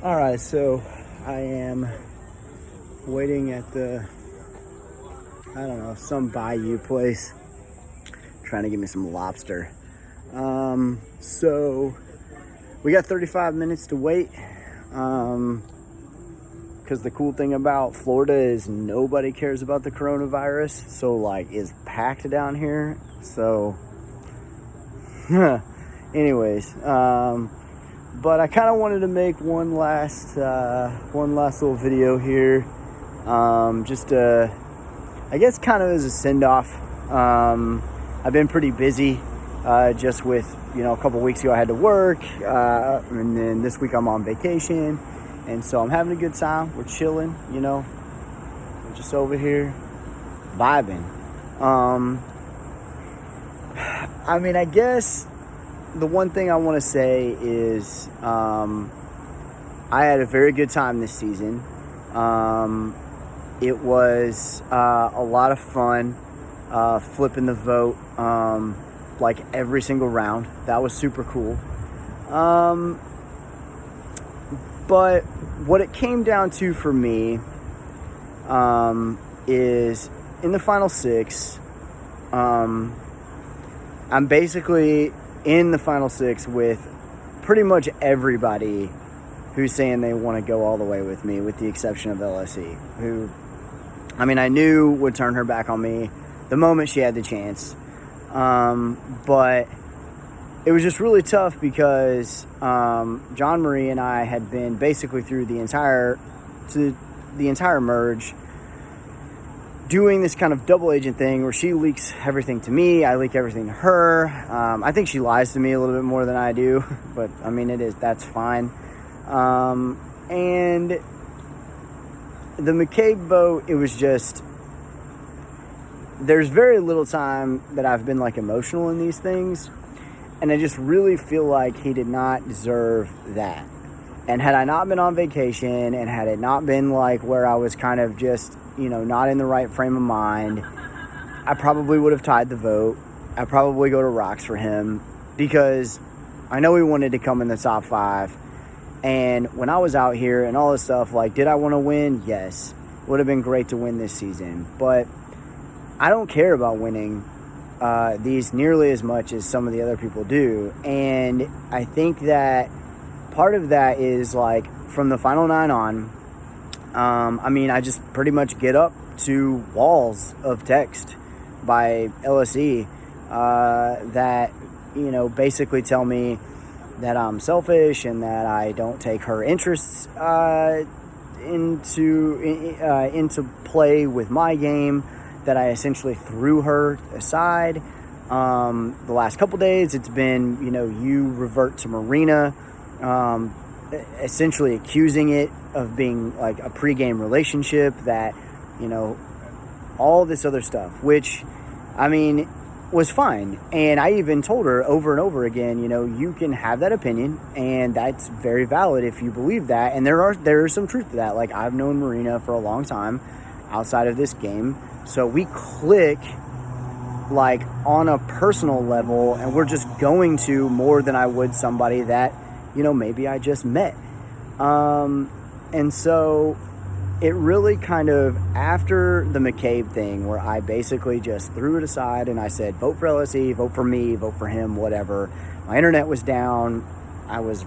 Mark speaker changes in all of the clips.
Speaker 1: All right, so I am waiting at some bayou place, trying to get me some lobster. So we got 35 minutes to wait. Because the cool thing about Florida is nobody cares about the coronavirus, so like it's packed down here. So, anyways, but I kind of wanted to make one last little video here, I guess kind of as a send-off. I've been pretty busy, just with, a couple weeks ago I had to work, and then this week I'm on vacation, and so I'm having a good time. We're chilling, we're just over here vibing. I guess the one thing I want to say is I had a very good time this season. It was a lot of fun flipping the vote like every single round. That was super cool. But what it came down to for me is in the final six, I'm basically in the final six with pretty much everybody who's saying they want to go all the way with me, with the exception of LSE, who, I knew would turn her back on me the moment she had the chance. But it was just really tough because John Marie and I had been basically through the entire merge doing this kind of double agent thing where she leaks everything to me, I leak everything to her. I think she lies to me a little bit more than I do, but that's fine. And the McCabe vote, it was just, there's very little time that I've been like emotional in these things, and I just really feel like he did not deserve that. And had I not been on vacation, and had it not been like where I was kind of just, not in the right frame of mind, I probably would have tied the vote. I'd probably go to rocks for him because I know he wanted to come in the top 5. And when I was out here and all this stuff, like, did I want to win? Yes. Would have been great to win this season. But I don't care about winning these nearly as much as some of the other people do. And I think that part of that is, like, from the final 9 on, I just pretty much get up to walls of text by LSE that, basically tell me that I'm selfish and that I don't take her interests into play with my game, that I essentially threw her aside. The last couple days, it's been, you revert to Marina, essentially accusing it of being like a pregame relationship, that, all this other stuff, which, was fine. And I even told her over and over again, you can have that opinion, and that's very valid if you believe that. And there is some truth to that. Like, I've known Marina for a long time outside of this game, so we click like on a personal level, and we're just going to more than I would somebody that, maybe I just met. And so it really kind of, after the McCabe thing, where I basically just threw it aside and I said, vote for LSE, vote for me, vote for him, whatever. My internet was down. I was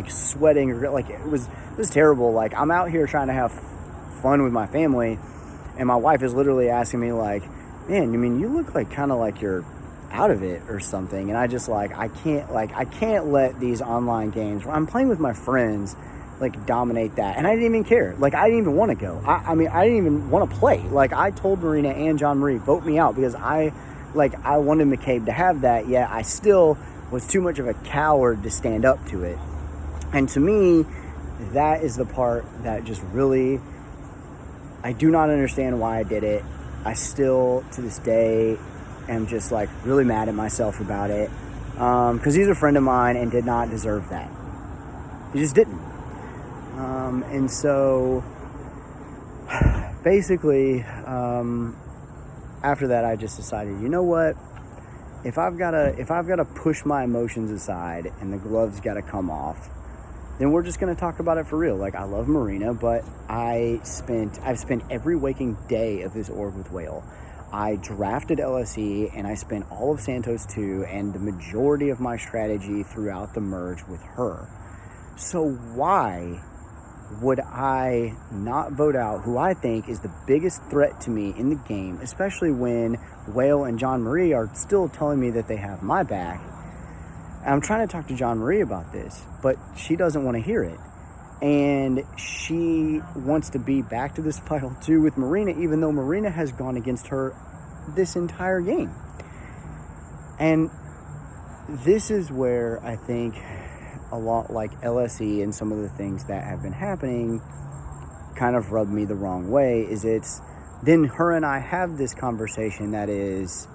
Speaker 1: sweating. Like, it was terrible. Like, I'm out here trying to have fun with my family, and my wife is literally asking me, like, man, you look like kind of like you're out of it or something. And I just, like, I can't let these online games where I'm playing with my friends, like, dominate that. And I didn't even care. Like, I didn't even want to go. I didn't even want to play. Like, I told Marina and John Marie, vote me out, because I wanted McCabe to have that, yet I still was too much of a coward to stand up to it. And to me, that is the part that just really, I do not understand why I did it. I still, to this day, am just, like, really mad at myself about it. Because he's a friend of mine and did not deserve that. He just didn't. And so, basically, after that, I just decided, you know what? If I've got to push my emotions aside and the gloves got to come off, then we're just going to talk about it for real. Like, I love Marina, but I've spent every waking day of this org with Whale. I drafted LSE, and I spent all of Santos 2 and the majority of my strategy throughout the merge with her. So why would I not vote out who I think is the biggest threat to me in the game, especially when Whale and John Marie are still telling me that they have my back? And I'm trying to talk to John Marie about this, but she doesn't want to hear it. And she wants to be back to this Final 2 with Marina, even though Marina has gone against her this entire game. And this is where I think a lot like LSE and some of the things that have been happening kind of rubbed me the wrong way. Then her and I have this conversation that is,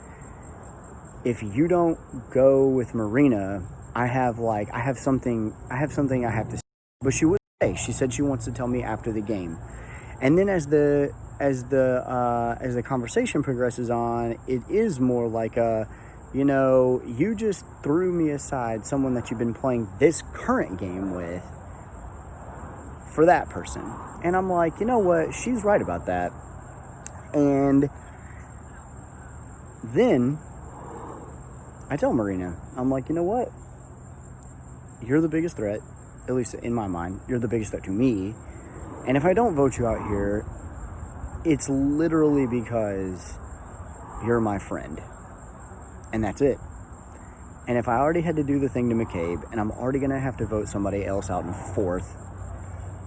Speaker 1: if you don't go with Marina, I have something I have to say. But she would say, she said she wants to tell me after the game. And then as the conversation progresses on, it is more like you just threw me aside, someone that you've been playing this current game with, for that person. And I'm like, you know what? She's right about that. And then I tell Marina, I'm like, you know what? You're the biggest threat, at least in my mind. You're the biggest threat to me. And if I don't vote you out here, it's literally because you're my friend. And that's it. And if I already had to do the thing to McCabe, and I'm already going to have to vote somebody else out in fourth,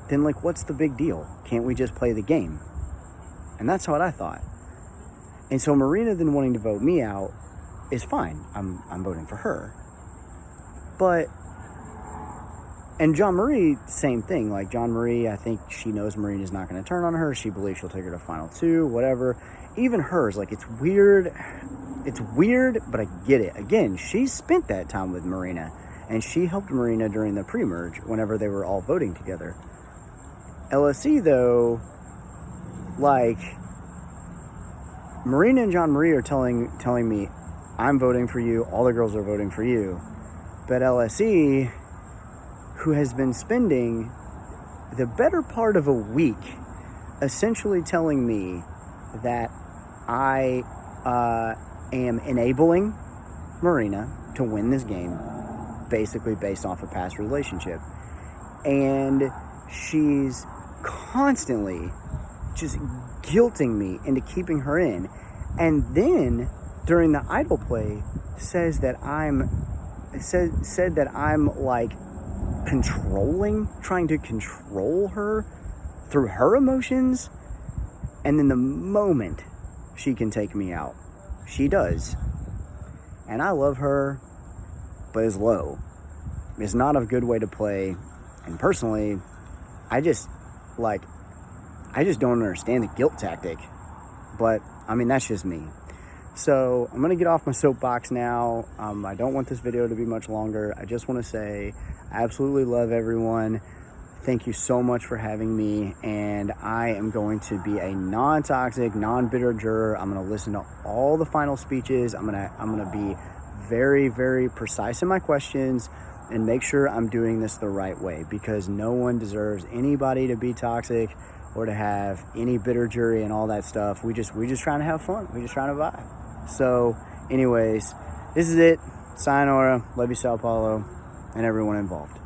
Speaker 1: then, like, what's the big deal? Can't we just play the game? And that's what I thought. And so Marina then wanting to vote me out is fine. I'm voting for her. And John Marie, same thing. Like, John Marie, I think she knows Marina's not going to turn on her. She believes she'll take her to Final 2, whatever. Even hers, like, it's weird. It's weird, but I get it. Again, she spent that time with Marina, and she helped Marina during the pre-merge whenever they were all voting together. LSE, though, like, Marina and John Marie are telling me, I'm voting for you, all the girls are voting for you. But LSE, who has been spending the better part of a week essentially telling me that I am enabling Marina to win this game, basically based off a past relationship. And she's constantly just guilting me into keeping her in. And then during the idol play said that I'm like trying to control her through her emotions. And then the moment she can take me out, she does. And I love her, but it's low. It's not a good way to play. And personally, I just don't understand the guilt tactic. But, I mean, that's just me. So, I'm going to get off my soapbox now. I don't want this video to be much longer. I just want to say I absolutely love everyone. Thank you so much for having me. And I am going to be a non-toxic, non-bitter juror. I'm going to listen to all the final speeches. I'm going to be very, very precise in my questions and make sure I'm doing this the right way, because no one deserves anybody to be toxic or to have any bitter jury and all that stuff. We just trying to have fun. We just trying to vibe. So anyways, this is it. Sayonara. Love you, Sao Paulo, and everyone involved.